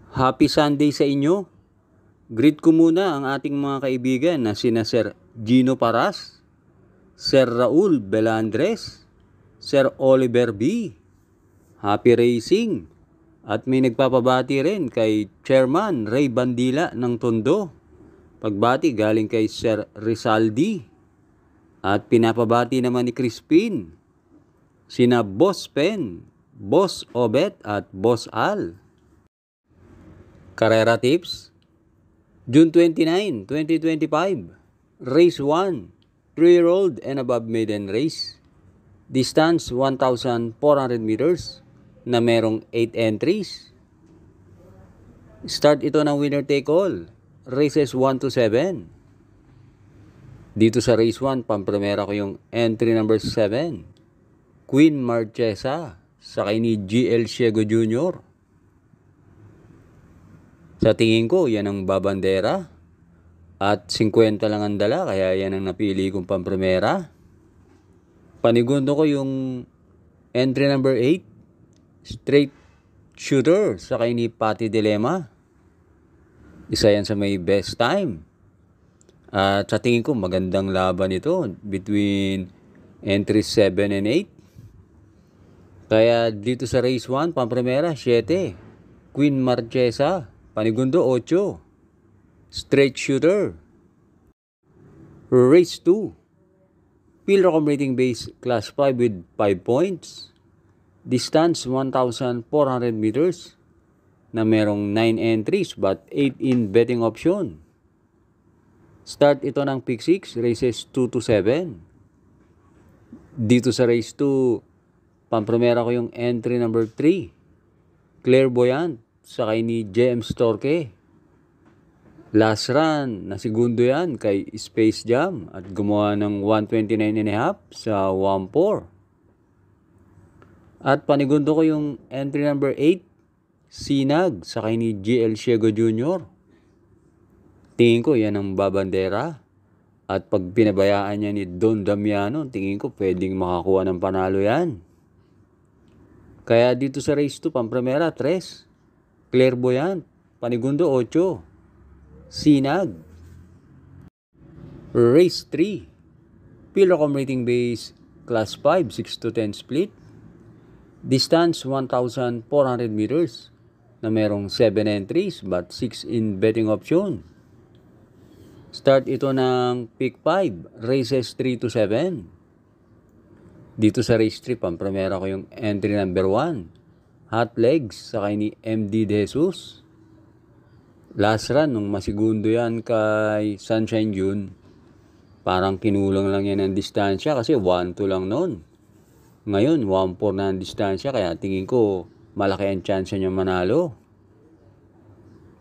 Happy Sunday sa inyo. Greet ko muna ang ating mga kaibigan na sina Sir Gino Paras, Sir Raul Belandres, Sir Oliver B. Happy racing. At may nagpapabati rin kay Chairman Ray Bandila ng Tondo. Pagbati galing kay Sir Rizaldi. At pinapabati naman ni Crispin sina Boss Pen, Boss Obet at Boss Al. Karera tips, June 29, 2025, Race 1, 3-year-old and above maiden race. Distance 1,400 meters na merong 8 entries. Start ito ng winner take all, races 1 to 7. Dito sa race 1, pampremera ko yung entry number 7, Queen Marchesa, sakay ni GL Ciego Jr. Sa tingin ko, yan ang babandera. At 50 lang ang dala, kaya yan ang napili kong pampremera. Panigundo ko yung entry number 8, Straight Shooter, sakay ni Patty Dilema. Isa yan sa may best time. At sa tingin ko, magandang laban ito between entry 7 and 8. Kaya dito sa race 1, pampremera, 7, Queen Marchesa. Panigundo, 8. Straight Shooter. Race 2. Pilrocom rating base class 5 with 5 points. Distance 1,400 meters na merong 9 entries but 8 in betting option. Start ito ng pick 6, races 2 to 7. Dito sa race 2, pampremera ko yung entry number 3, Clairvoyant, sakay ni JM Storke. Last run, na segundo yan kay Space Jam at gumawa ng 129.5 sa 1.4. At panigundo ko yung entry number 8, Sinag, sakay ni GL Ciego Jr. Tingin ko yan ang babandera. At pag pinabayaan niya ni Don Damiano, tingin ko pwedeng makakuha ng panalo yan. Kaya dito sa race 2, pampremera 3, Clairvoyant, panigundo 8, Sinag. Race 3, Pilrocom rating base class 5, 6 to 10 split. Distance 1,400 meters na merong 7 entries but 6 in betting option. Start ito ng pick 5, races 3 to 7. Dito sa race 3, pampremera ko yung entry number 1, Hot Legs, sakay ni MD De Jesus. Last run, nung masigundo yan kay Sunshine June, parang kinulang lang yan ang distansya kasi 1-2 lang noon. Ngayon, 1-4 na ang distansya, kaya tingin ko malaki ang chance niya manalo.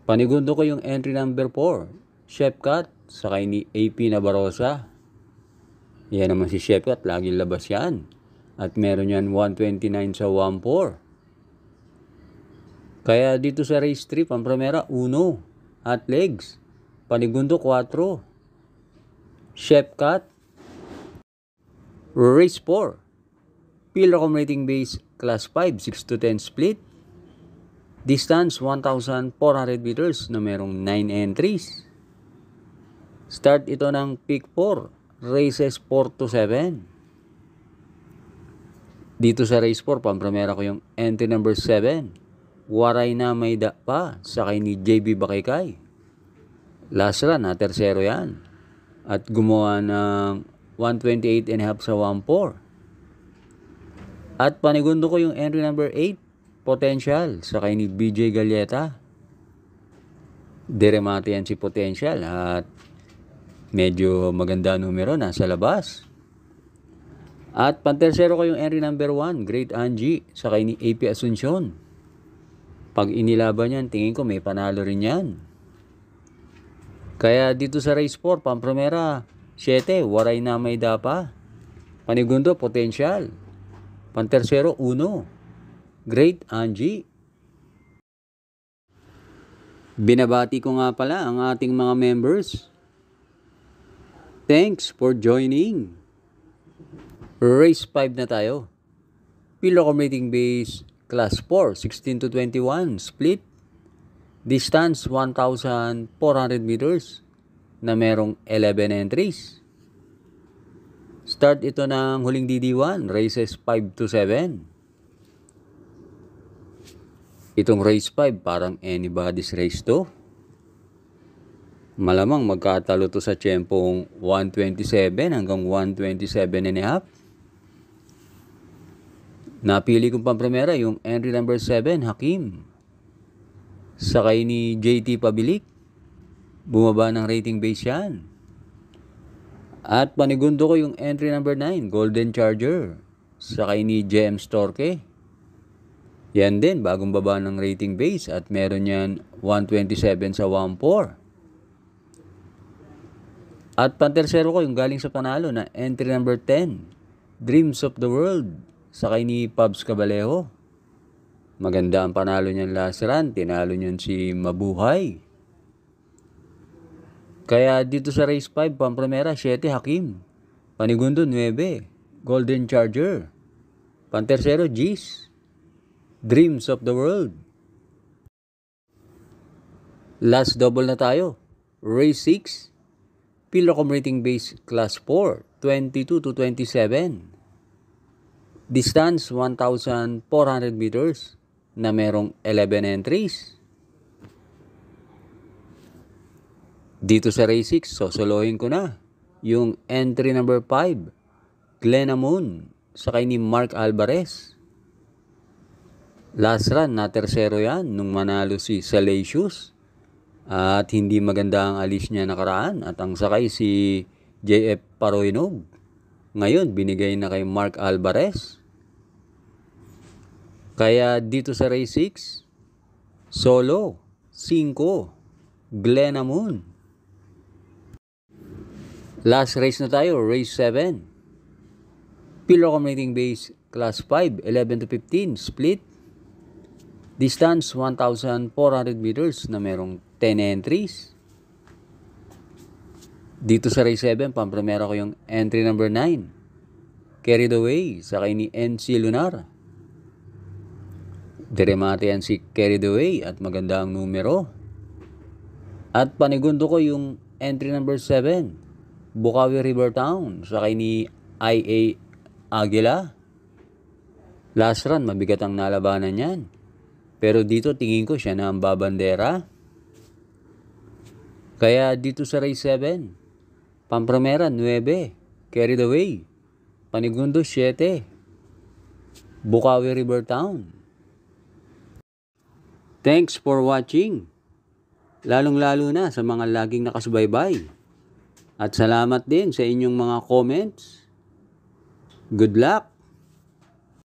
Panigundo ko yung entry number 4, Chef Cut, sakay ni AP Nabarosa. Yan naman si Chef Cut, laging labas yan. At meron yan 129 sa 1-4. Kaya dito sa race 3, pampremera 1, Hot Legs, panigundo 4, Chef Cut. Race 4, Pilrocom rating base class 5, 6 to 10 split. Distance 1,400 meters na merong 9 entries. Start ito ng pick 4, races 4 to 7. Dito sa race 4, pampremera ko yung entry number 7, Waray na may pa, sakay ni JB Bakaykay. Last run, na tersero yan. At gumawa ng 128.5 sa 1.4. At panigundo ko yung entry number 8, Potential, sakay ni BJ Galleta. Deremate yan si Potential at medyo maganda numero, nasa labas. At pantersero ko yung entry number 1, Great Angie, sakay ni AP Asuncion. Pag inilaban yan, tingin ko may panalo rin yan. Kaya dito sa race 4, pampremera 7, Waray na may pa, panigundo Potential, pantersero 1, Great Angie. Binabati ko nga pala ang ating mga members. Thanks for joining. Race 5 na tayo. Pilrocom rating base class 4, 16 to 21 split. Distance 1,400 meters na merong 11 entries. Start ito ng huling DD1, races 5 to 7. Itong race 5 parang anybody's race to. Malamang magkatalo to sa tiyempong 127 hanggang 127 and a half. Napili kong pampremera yung entry number 7, Hakim. Sakay ni JT Pabilik. Bumaba ng rating base yan. At panigundo ko yung entry number 9, Golden Charger. Sakay ni JM Storke. Yan din, bagong baba ng rating base at meron yan 127 sa 1-4. At pantersero ko yung galing sa panalo na entry number 10, Dreams of the World, sakay ni Pabs Cabalejo. Maganda ang panalo niyan last run, tinalo niyan si Mabuhay. Kaya dito sa race 5, pampremera 7, Hakim. Panigundo 9, Golden Charger. Pantersero, G's, Dreams of the World. Last double na tayo, race 6. Pilocom rating base class 4, 22 to 27. Distance 1,400 meters na merong 11 entries. Dito sa race 6, sosolohin ko na yung entry number 5, Glenna Moon, sakay ni Mark Alvarez. Last run na tersero yan nung manalo si Salacious. At hindi maganda ang alis niya nakaraan at ang sakay si JF Paroinog. Ngayon, binigay na kay Mark Alvarez. Kaya dito sa race 6, solo, 5, Glenna Moon. Last race na tayo, race 7. Pilocom rating base class 5, 11 to 15, split. Distance 1,400 meters na merong 10 entries. Dito sa race 7, pampremera ko yung entry number 9, Carried Away, sakay ni NC Lunar. Diremate yan si Carried Away at maganda ang numero. At panigundo ko yung entry number 7, Bukawi River Town, sakay ni IA Aguila. Last run, mabigat ang nalabanan yan. Pero dito tingin ko siya na ang babandera. Kaya dito sa race 7, pampremera 9, Carried Away. Panigundo 7, Bukawi River Town. Thanks for watching. Lalong-lalo na sa mga laging nakasubaybay. At salamat din sa inyong mga comments. Good luck!